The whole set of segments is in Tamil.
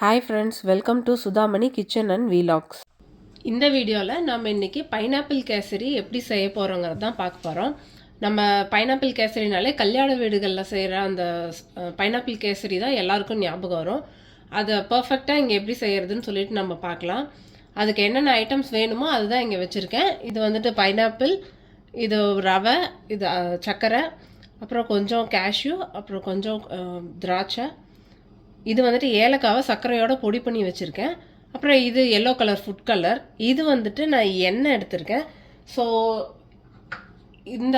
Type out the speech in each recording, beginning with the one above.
Hi friends, welcome to Sudhamani Kitchen and Vlogs. இந்த வீடியோவில் நம்ம இன்றைக்கி பைனாப்பிள் கேசரி எப்படி செய்ய போகிறோங்கிறது தான் பார்க்க போகிறோம். நம்ம பைனாப்பிள் கேசரினாலே கல்யாண வீடுகளில் செய்கிற அந்த பைனாப்பிள் கேசரி தான் எல்லாருக்கும் ஞாபகம் வரும். அதை பர்ஃபெக்டாக இங்கே எப்படி செய்கிறதுன்னு சொல்லிட்டு நம்ம பார்க்கலாம். அதுக்கு என்னென்ன ஐட்டம்ஸ் வேணுமோ அதுதான் இங்கே வச்சுருக்கேன். இது வந்துட்டு பைனாப்பிள், இது ரவை, இது சர்க்கரை, அப்புறம் கொஞ்சம் கேஷ்யூ, அப்புறம் கொஞ்சம் திராட்சை, இது வந்துட்டு ஏலக்காவை சர்க்கரையோட பொடி பண்ணி வச்சுருக்கேன். அப்புறம் இது எல்லோ கலர் ஃபுட் கலர். இது வந்துட்டு நான் எண்ணெய் எடுத்திருக்கேன். ஸோ இந்த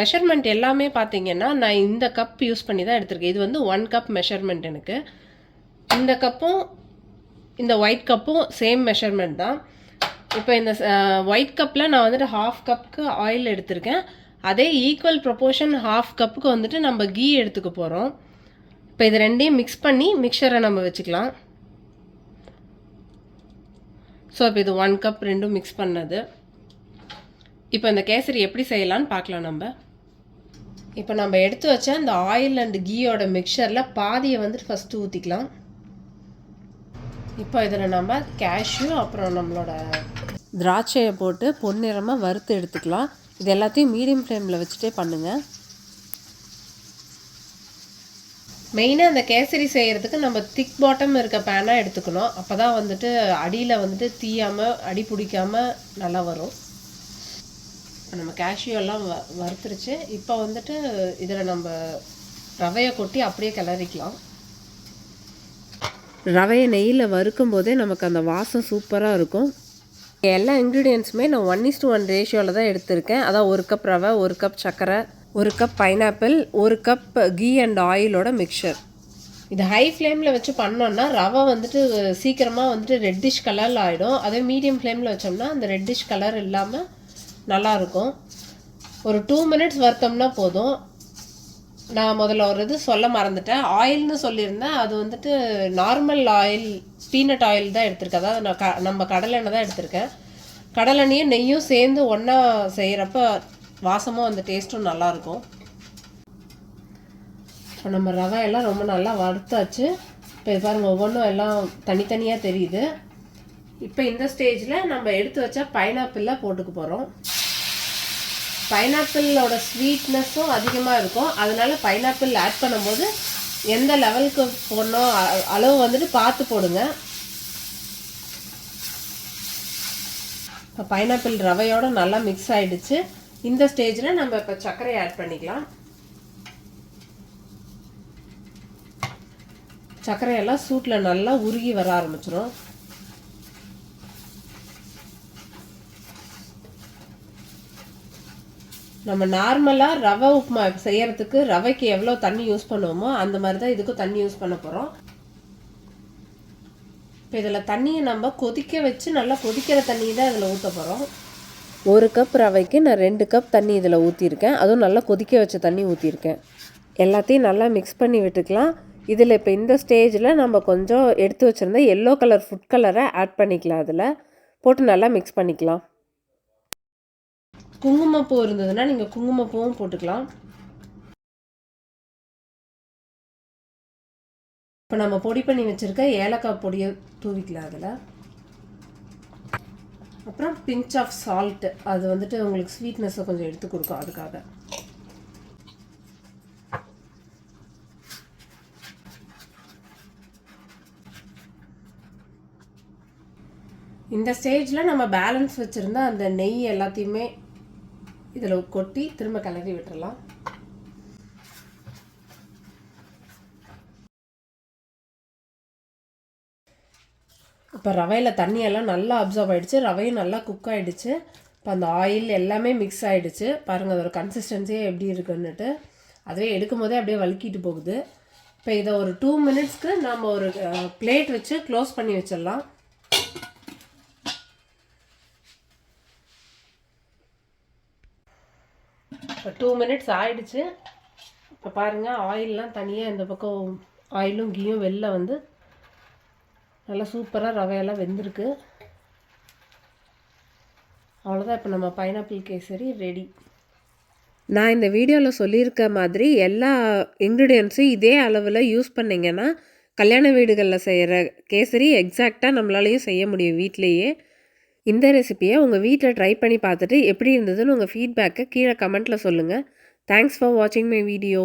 மெஷர்மெண்ட் எல்லாமே பார்த்தீங்கன்னா நான் இந்த கப் யூஸ் பண்ணி தான் எடுத்திருக்கேன். இது வந்து 1 கப் மெஷர்மெண்ட் எனக்கு. இந்த கப்பும் இந்த ஒயிட் கப்பும் சேம் மெஷர்மெண்ட் தான். இப்போ இந்த ஒயிட் கப்பில் நான் வந்துட்டு 1/2 கப்புக்கு ஆயில் எடுத்திருக்கேன். அதே ஈக்குவல் ப்ரொப்போர்ஷன் 1/2 கப்புக்கு வந்துட்டு நம்ம கீ எடுத்துக்க போகிறோம். இப்போ இது ரெண்டையும் மிக்ஸ் பண்ணி மிக்சரை நம்ம வச்சுக்கலாம். ஸோ இப்போ இது 1 கப் ரெண்டும் மிக்ஸ் பண்ணது. இப்போ இந்த கேசரி எப்படி செய்யலான்னு பார்க்கலாம் நம்ம. இப்போ நம்ம எடுத்து வச்ச இந்த ஆயில் அண்ட் கீயோட மிக்சரில் பாதியை வந்துட்டு ஃபஸ்ட்டு ஊற்றிக்கலாம். இப்போ இதில் நம்ம கேஷ்யூ அப்புறம் நம்மளோட திராட்சையை போட்டு பொன்னிறமாக வறுத்து எடுத்துக்கலாம். இது எல்லாத்தையும் மீடியம் ஃப்ளேமில் வச்சுட்டே பண்ணுங்கள். மெயினாக அந்த கேசரி செய்கிறதுக்கு நம்ம திக் பாட்டம் இருக்க பேனாக எடுத்துக்கணும். அப்போ தான் வந்துட்டு அடியில் வந்துட்டு தீயாமல் அடி பிடிக்காமல் நல்லா வரும். நம்ம கேஷ்யூ எல்லாம் வறுத்துருச்சு. இப்போ வந்துட்டு இதில் நம்ம ரவையை கொட்டி அப்படியே கிளறிக்கலாம். ரவையை நெய்யில் வறுக்கும் போதே நமக்கு அந்த வாசம் சூப்பராக இருக்கும். எல்லா இன்க்ரீடியன்ஸுமே நான் 1:1 ரேஷியோவில் தான் எடுத்திருக்கேன். அதான் 1 கப் ரவை, 1 கப் சர்க்கரை, 1 cup pineapple, 1 cup ghee and ஆயிலோட மிக்சர். இது ஹை ஃப்ளேமில் வச்சு பண்ணோன்னா ரவை வந்துட்டு சீக்கிரமாக வந்துட்டு ரெட்டிஷ் கலரில் ஆகிடும். அதே மீடியம் ஃப்ளேமில் வச்சோம்னா அந்த ரெட்டிஷ் கலர் இல்லாமல் நல்லாயிருக்கும். ஒரு 2 மினிட்ஸ் வறுத்தோம்னா போதும். நான் முதல்ல ஒரு இது சொல்ல மறந்துட்டேன். ஆயில்னு சொல்லியிருந்தேன். அது வந்துட்டு நார்மல் ஆயில், பீனட் ஆயில் தான் எடுத்திருக்கேன். அதாவது நான் நம்ம கடலெண்ணெய் தான் எடுத்திருக்கேன். கடலெண்ணையும் நெய்யும் சேர்ந்து ஒன்றா செய்கிறப்ப வாசமும் அந்த டேஸ்ட்டும் நல்லாயிருக்கும். இப்போ நம்ம ரவை எல்லாம் ரொம்ப நல்லா வறுத்தாச்சு. இப்போ இது பாருங்கள், ஒவ்வொன்றும் எல்லாம் தனித்தனியாக தெரியுது. இப்போ இந்த ஸ்டேஜில் நம்ம எடுத்து வச்சா பைனாப்பிளில் போட்டுக்க போகிறோம். பைனாப்பிளோட ஸ்வீட்னஸும் அதிகமாக இருக்கும். அதனால பைனாப்பிள் ஆட் பண்ணும்போது எந்த லெவலுக்கு போடணும் அளவு வந்துட்டு பார்த்து போடுங்க. இப்போ பைனாப்பிள் ரவையோடு நல்லா மிக்ஸ் ஆகிடுச்சு. இந்த ஸ்டேஜில் நம்ம இப்போ சர்க்கரையை ஆட் பண்ணிக்கலாம். சர்க்கரையெல்லாம் சூட்டில் நல்லா உருகி வர ஆரம்பிச்சிடும். நம்ம நார்மலாக ரவை உப்புமா செய்யறதுக்கு ரவைக்கு எவ்வளோ தண்ணி யூஸ் பண்ணுவோமோ அந்த மாதிரி தான் இதுக்கும் தண்ணி யூஸ் பண்ண போகிறோம். இப்போ இதில் தண்ணியை நம்ம கொதிக்க வச்சு நல்லா கொதிக்கிற தண்ணி தான் இதில் ஊற்ற போகிறோம். 1 கப் ரவைக்கு நான் 2 கப் தண்ணி இதில் ஊற்றிருக்கேன். அதுவும் நல்லா கொதிக்க வச்ச தண்ணி ஊற்றிருக்கேன். எல்லாத்தையும் நல்லா மிக்ஸ் பண்ணி விட்டுக்கலாம். இதில் இப்போ இந்த ஸ்டேஜில் நம்ம கொஞ்சம் எடுத்து வச்சுருந்த எல்லோ கலர் ஃபுட் கலரை ஆட் பண்ணிக்கலாம். அதில் போட்டு நல்லா மிக்ஸ் பண்ணிக்கலாம். குங்குமப்பூ இருந்ததுன்னா நீங்கள் குங்குமப்பூவும் போட்டுக்கலாம். இப்போ நம்ம பொடி பண்ணி வச்சுருக்க ஏலக்காய் பொடியை தூவிக்கலாம் அதில். அப்புறம் பிஞ்ச் ஆஃப் சால்ட்டு, அது வந்துட்டு உங்களுக்கு ஸ்வீட்னஸை கொஞ்சம் எடுத்து கொடுக்கும். அதுக்காக இந்த ஸ்டேஜில் நம்ம பேலன்ஸ் வச்சுருந்தா அந்த நெய் எல்லாத்தையுமே இதில் கொட்டி திரும்ப கிளறி விட்டுறலாம். இப்போ ரவையில் தண்ணியெல்லாம் நல்லா அப்சர்வ் ஆகிடுச்சு. ரவையும் நல்லா குக் ஆகிடுச்சு. இப்போ அந்த ஆயில் எல்லாமே மிக்ஸ் ஆகிடுச்சு. பாருங்கள் அதோட கன்சிஸ்டன்சியே எப்படி இருக்குன்னுட்டு. அதுவே எடுக்கும் போதே அப்படியே வழுக்கிட்டு போகுது. இப்போ இதை ஒரு 2 மினிட்ஸ்க்கு நம்ம ஒரு பிளேட் வச்சு க்ளோஸ் பண்ணி வச்சிடலாம். இப்போ 2 மினிட்ஸ் ஆகிடுச்சு. இப்போ பாருங்கள் ஆயிலெலாம் தனியாக இந்த பக்கம் ஆயிலும் கீயும் வெளில வந்து நல்லா சூப்பராக ரவையெல்லாம் வெந்திருக்கு. அவ்வளோதான். இப்போ நம்ம பைனாப்பிள் கேசரி ரெடி. நான் இந்த வீடியோவில் சொல்லியிருக்க மாதிரி எல்லா இன்க்ரீடியன்ஸும் இதே அளவில் யூஸ் பண்ணிங்கன்னா கல்யாண வீடுகளில் செய்கிற கேசரி எக்ஸாக்டாக நம்மளாலையும் செய்ய முடியும் வீட்டிலையே. இந்த ரெசிபியை உங்கள் வீட்டில் ட்ரை பண்ணி பார்த்துட்டு எப்படி இருந்ததுன்னு உங்கள் ஃபீட்பேக்கை கீழே கமெண்ட்டில் சொல்லுங்கள். தேங்க்ஸ் ஃபார் வாட்சிங் மை வீடியோ.